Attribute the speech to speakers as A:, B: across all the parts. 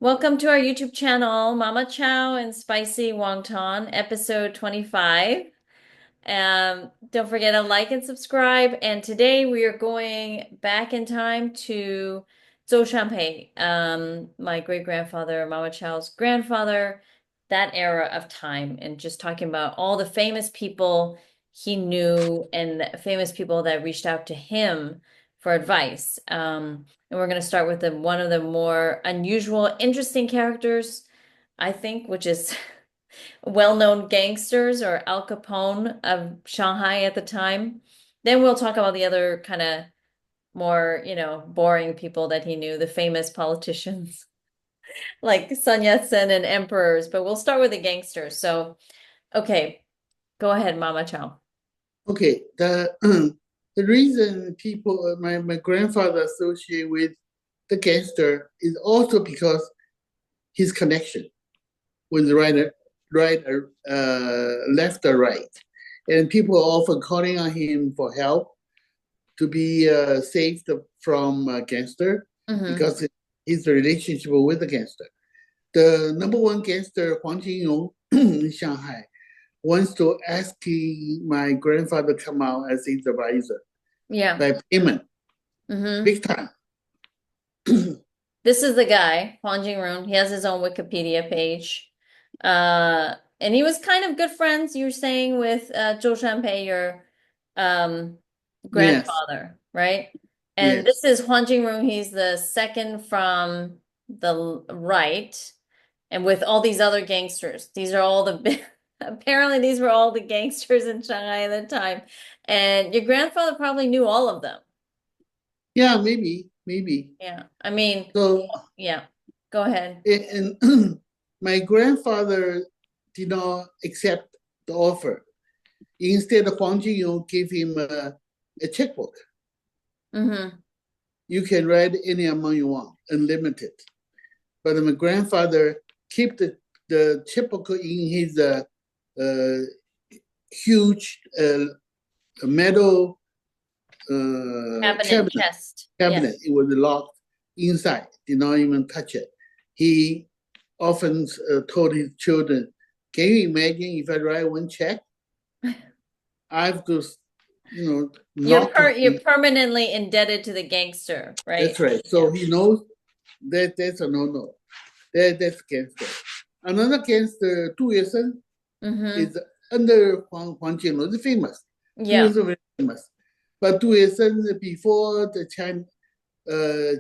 A: Welcome to our YouTube channel, Mama Chow and Spicy Wonton, episode 25. Don't forget to like and subscribe. And today we are going back in time to Zhou Shanpei, my great-grandfather, Mama Chow's grandfather, that era of time, and just talking about all the famous people he knew and the famous people that reached out to him for advice. And we're going to start with one of the more unusual, interesting characters, I think, which is well-known gangsters or Al Capone of Shanghai at the time. Then we'll talk about the other kind of more, boring people that he knew, the famous politicians like Sun Yatsen and emperors. But we'll start with the gangsters. So, okay, go ahead, Mama Chow.
B: Okay, the reason people, my grandfather associate with the gangster is also because his connection with the left or right, and people are often calling on him for help to be saved from a gangster
A: Hmm.
B: because his relationship with the gangster. The number one gangster, Huang Jirong, in Shanghai, wants to asking my grandfather come out as his advisor
A: Yeah.
B: by payment,
A: Hmm.
B: big time.
A: This is the guy, Huang Jirong. He has his own Wikipedia page. And he was kind of good friends, you were saying, with Zhou Shanpei, your um,
B: Yes,
A: grandfather, right? And
B: yes.
A: this is Huang Jingrong. He's the second from the right, and with all these other gangsters. These are all the big, apparently these were all the gangsters in Shanghai at the time. And your grandfather probably knew all of them.
B: Yeah, maybe.
A: Yeah. I mean,
B: So,
A: yeah. Go ahead.
B: and my grandfather did not accept the offer. Instead, Huang Jingyong gave him a checkbook.
A: Hmm.
B: You can write any amount you want, unlimited. But my grandfather kept the checkbook in his uh, huge metal
A: Cabinet,
B: cabinet.
A: chest. Yeah.
B: Cabinet. It was locked inside. Did not even touch it. He often told his children, "Can you imagine if I write one check, I have to,
A: You're
B: knock
A: per
B: on
A: you're
B: the."
A: permanently indebted to the gangster, right?
B: That's right. So
A: Yeah.
B: he knows that that's a no-no. That's gangster. Another gangster, Du Yesen,
A: Hmm.
B: is under Huang Jianlu, is famous. Du
A: Yeah.
B: Yesen very famous. But Du Yesen, before the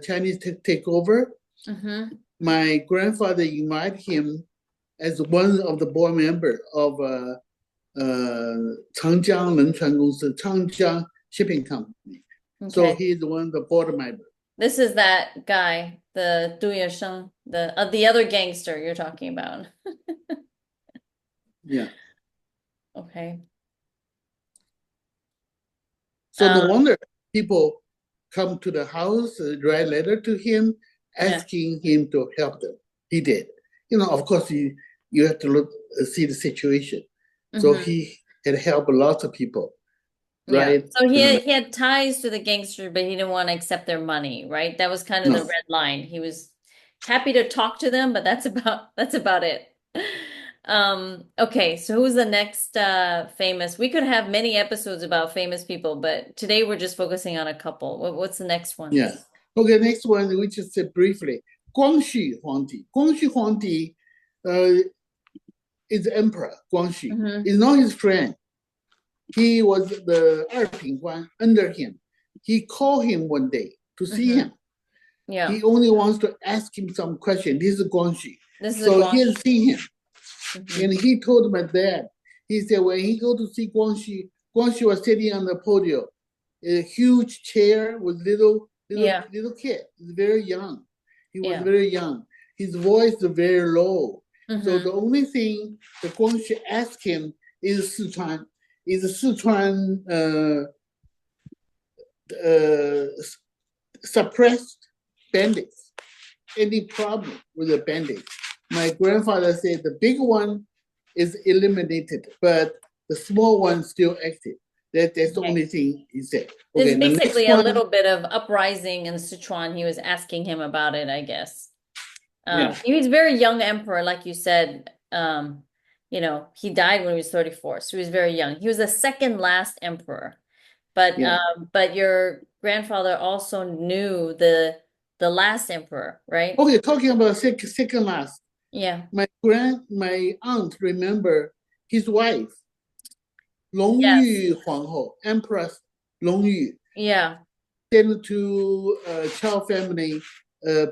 B: Chinese take over,
A: Hmm.
B: my grandfather invited him as one of the board members of Changjiang Renchuan Gongsi, Changjiang Shipping Company. So
A: Okay.
B: he's one of the board members.
A: This is that guy, the Du Yesheng, the other gangster you're talking about.
B: Yeah.
A: Okay.
B: So
A: Um,
B: no wonder people come to the house, write letter to him,
A: yeah.
B: asking him to help them. He did. Of course, you have to look see the situation. So
A: Hmm.
B: he had helped lots of people,
A: Yeah.
B: right?
A: So he had ties to the gangster, but he didn't want to accept their money, right? That was kind of the
B: No,
A: red line. He was happy to talk to them, but that's about it. Okay, so who's the next famous? We could have many episodes about famous people, but today we're just focusing on a couple. What's the next one?
B: yeah. Okay, next one, we just said briefly. Guangxu Huangdi. Guangxu Huangdi is the emperor. Guangxu
A: Hmm.
B: is not his friend. He was the Erping under him. He called him one day to see
A: Hmm.
B: him.
A: Yeah.
B: He only wants to ask him some question. This is Guangxu.
A: This is a
B: So he has
A: Guangxu.
B: seen him.
A: Hmm.
B: And he told my dad, he said when he go to see Guangxu, Guangxu was sitting on the podium, a huge chair with
A: Yeah.
B: little kid. He's very young. He was
A: Yeah.
B: very young. His voice is very low. So
A: Hmm.
B: the only thing the Guangxu asked him is Sichuan uh, suppressed bandits. Any problem with the bandits? My grandfather said the big one is eliminated, but the small one still active. That's the
A: Okay.
B: only thing he said.
A: There's
B: Okay, the next
A: basically a
B: one,
A: little bit of uprising in Sichuan. He was asking him about it, I guess.
B: Yeah.
A: He was a very young emperor, like you said. He died when he was 34, so he was very young. He was the second last emperor. But
B: Yeah.
A: your grandfather also knew the last emperor, right?
B: Okay, talking about second last.
A: Yeah.
B: My aunt remember his wife,
A: Yes.
B: 隆裕皇后, Empress 隆裕,
A: Yeah.
B: sent to Chao family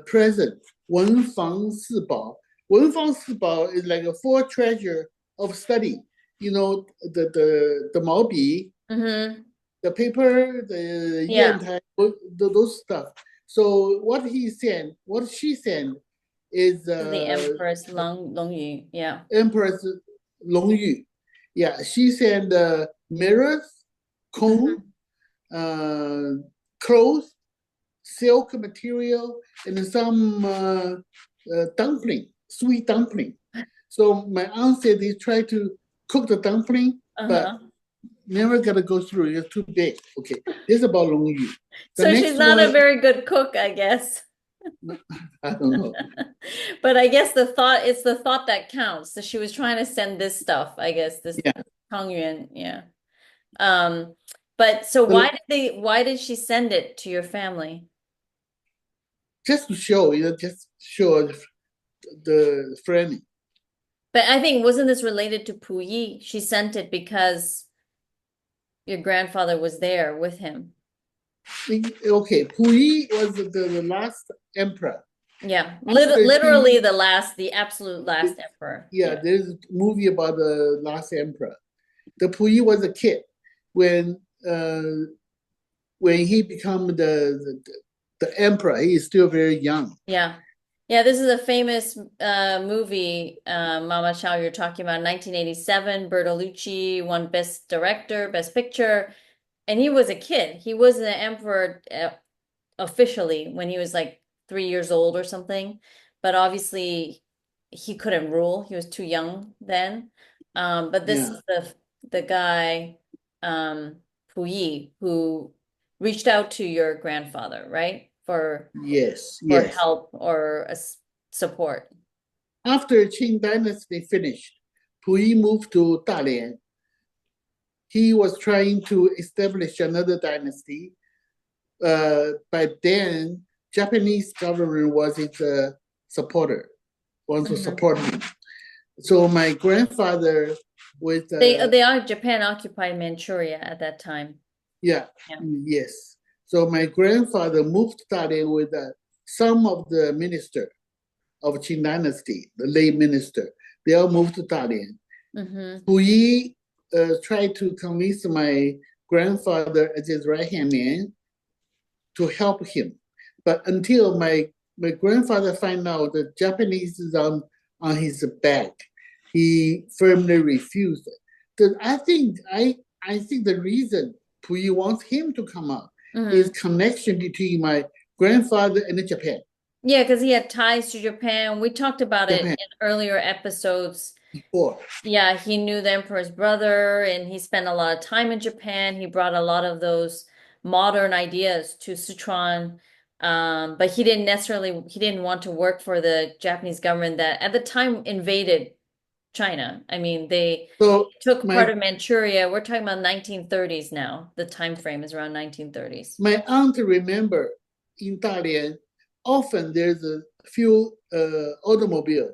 B: present, 文房四宝. 文房四宝 is like a four treasure of study. You know, the 毛笔,
A: Mm-hmm.
B: the paper, the
A: Yeah.
B: those stuff. So what she sent is
A: The Empress Long Yu. Yeah.
B: Empress 隆裕. Yeah, she sent mirrors, comb,
A: Mm-hmm.
B: uh, clothes, silk material, and some dumpling, sweet dumpling. So my aunt said they tried to cook the dumpling, but
A: Uh-huh.
B: never got to go through. It's too big. Okay, this is about Long Yu. The
A: So she's
B: next
A: not a
B: one,
A: very good cook, I guess.
B: I don't know.
A: But I guess it's the thought that counts. So she was trying to send this stuff, I guess, this
B: Yeah,
A: Hongyuan, yeah. Um, but so
B: the,
A: why did she send it to your family?
B: just to show, just show the friendly.
A: But I think wasn't this related to Puyi? She sent it because your grandfather was there with him.
B: Okay, Puyi was the last emperor.
A: Yeah,
B: After she,
A: literally the absolute last emperor.
B: yeah,
A: Yeah.
B: there's a movie about the last emperor. The Puyi was a kid when when he become the emperor. He is still very young.
A: Yeah. Yeah, this is a famous movie, Mama Chow, you're talking about 1987. Bertolucci won Best Director, Best Picture, and he was a kid. He was an emperor officially when he was like 3 years old or something, but obviously he couldn't rule. He was too young then. But this
B: Yeah.
A: is the guy, Puyi, who reached out to your grandfather, right?
B: Yes.
A: For
B: Yes.
A: help or support.
B: After Qing Dynasty finished, Puyi moved to Dalian. He was trying to establish another dynasty. By then, Japanese government was his supporter, wants to
A: Mhm.
B: support him. So my grandfather with
A: They are Japan occupied Manchuria at that time.
B: yeah,
A: Yeah.
B: yes. So my grandfather moved to Dalian with some of the minister of Qing Dynasty, the lay minister. They all moved to Dalian.
A: Hmm.
B: Puyi tried to convince my grandfather as his right hand man to help him. But until my grandfather found out the Japanese is on his back, he firmly refused. I think the reason Puyi wants him to come out is
A: Hmm.
B: connection between my grandfather and Japan.
A: Yeah, because he had ties to Japan. We talked about it
B: Japan
A: in earlier episodes.
B: before.
A: Yeah, he knew the emperor's brother and he spent a lot of time in Japan. He brought a lot of those modern ideas to Sichuan. But he didn't want to work for the Japanese government that at the time invaded China. I mean, they
B: So
A: took part
B: my
A: of Manchuria. We're talking about 1930s now. The time frame is around 1930s.
B: my aunt remember in Dalian, often there's a few automobile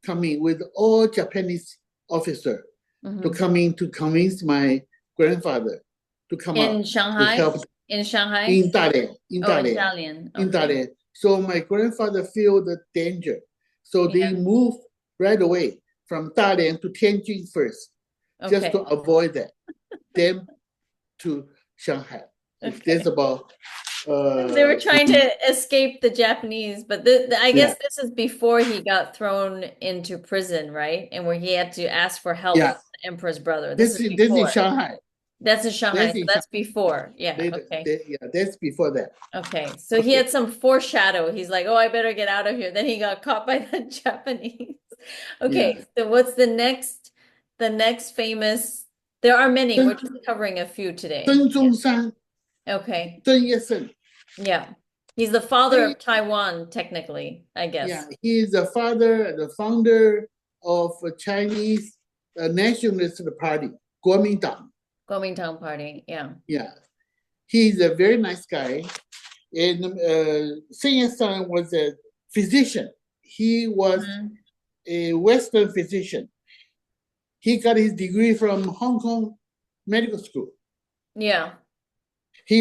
B: coming with all Japanese officer to
A: Hmm.
B: come in to convince my grandfather to come
A: In
B: out to
A: Shanghai?
B: help
A: In Shanghai?
B: in Dalian, in
A: Oh,
B: Dalian,
A: Italian.
B: in
A: Okay.
B: Dalian. So my grandfather feel the danger. So they
A: Yeah.
B: move right away from Dalian to Tianjin first, just to
A: Okay.
B: avoid that. Then to Shanghai. There's
A: Okay.
B: about
A: They were trying to escape the Japanese, but I
B: yeah,
A: guess this is before he got thrown into prison, right? And where he had to ask for help
B: yeah.
A: from the emperor's brother. This is
B: This is
A: before.
B: Shanghai.
A: That's in Shanghai,
B: That's
A: so
B: in
A: that's
B: Shanghai.
A: before. Yeah, okay.
B: Yeah, that's before that.
A: Okay. So he
B: Okay.
A: had some foreshadow. He's like, "Oh, I better get out of here." Then he got caught by the Japanese.
B: Yeah.
A: Okay, so what's the next famous? There are many. We're just covering a few today.
B: Zhou
A: Yeah.
B: Shan,
A: Okay.
B: Zheng Yesen.
A: Yeah. He's the father
B: Very,
A: of Taiwan, technically, I
B: yeah,
A: guess.
B: he is the father, the founder of a Chinese Nationalist Party, Kuomintang.
A: Kuomintang Party, yeah.
B: Yeah, he's a very nice guy. And Sun Yat-sen was a physician. He was
A: Mhm.
B: a Western physician. He got his degree from Hong Kong Medical School.
A: Yeah.
B: He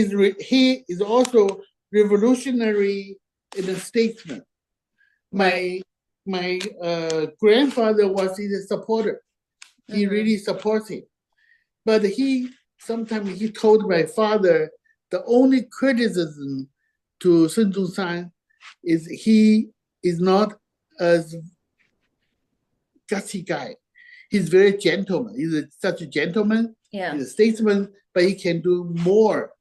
B: is also revolutionary and a statesman.
A: Right.
B: My grandfather was his supporter. He
A: Hmm.
B: really supports him. But he sometimes he told my father the only criticism to Sun Yat-sen is he is not as gutsy guy. He's very gentleman. Such a gentleman.
A: Yeah.
B: He's a statesman, but he can do more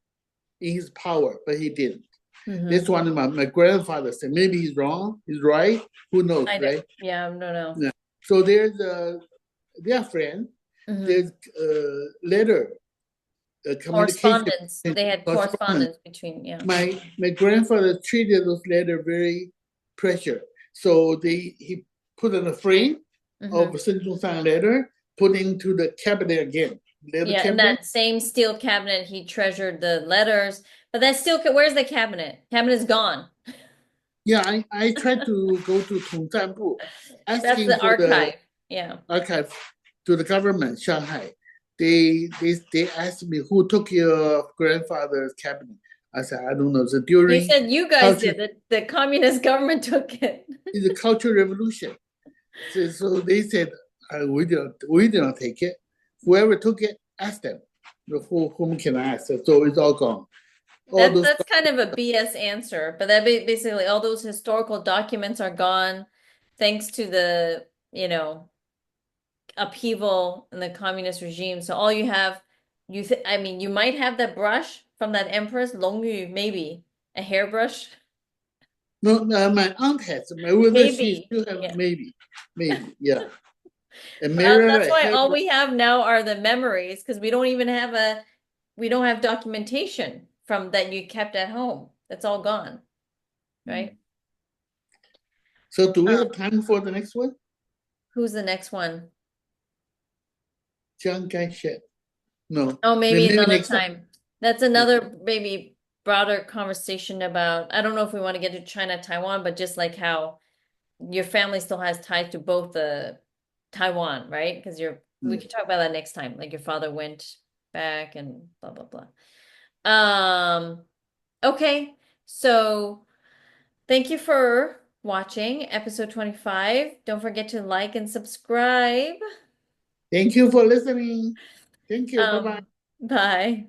B: in his power, but he didn't. That's
A: Hmm.
B: one of my grandfather said. Maybe he's wrong, he's right. Who knows,
A: I don't,
B: right?
A: yeah, I don't know.
B: Yeah. So their friend.
A: Hmm.
B: There's letter communication
A: Correspondence. They had
B: correspondence.
A: correspondence between, yeah.
B: My grandfather treated those letters very precious. So he put in a frame
A: Hmm.
B: of Sun Yat-sen letter, put into the cabinet again. Leather
A: Yeah, in
B: cabinet.
A: that same steel cabinet, he treasured the letters. But that still, where's the cabinet? Cabinet's gone.
B: Yeah, I tried to go to Tongzhanbu,
A: That's
B: asking
A: the
B: for the
A: archive. Yeah.
B: archive to the government, Shanghai. They asked me who took your grandfather's cabinet. I said I don't know. So
A: You
B: during
A: said you guys
B: culture,
A: did it. The communist government took it.
B: it's a cultural revolution. So they said we didn't take it. Whoever took it, ask them. Whom can I ask? So it's all gone. All those
A: That's kind of a BS answer, but basically all those historical documents are gone thanks to the, upheaval in the communist regime. So all you have, I mean, you might have that brush from that empress, Long Yu, maybe a hairbrush,
B: no, my aunt has. Whether she
A: maybe.
B: still have
A: Yeah.
B: maybe, yeah. A mirror,
A: That's
B: a
A: why all
B: hairbrush.
A: we have now are the memories because we don't have documentation from that you kept at home. That's all gone, right?
B: So do we
A: Um,
B: have time for the next one?
A: who's the next one?
B: Chiang Kai-shek. No,
A: Oh, maybe
B: maybe
A: another
B: next time.
A: time. That's
B: Yeah.
A: another maybe broader conversation about, I don't know if we want to get to China, Taiwan, but just like how your family still has ties to both the Taiwan, right? Because we
B: Mm.
A: could talk about that next time. Like your father went back and blah blah blah. Um, okay. So thank you for watching episode 25. Don't forget to like and subscribe.
B: Thank you for listening. Thank you. Bye bye.
A: Um, bye.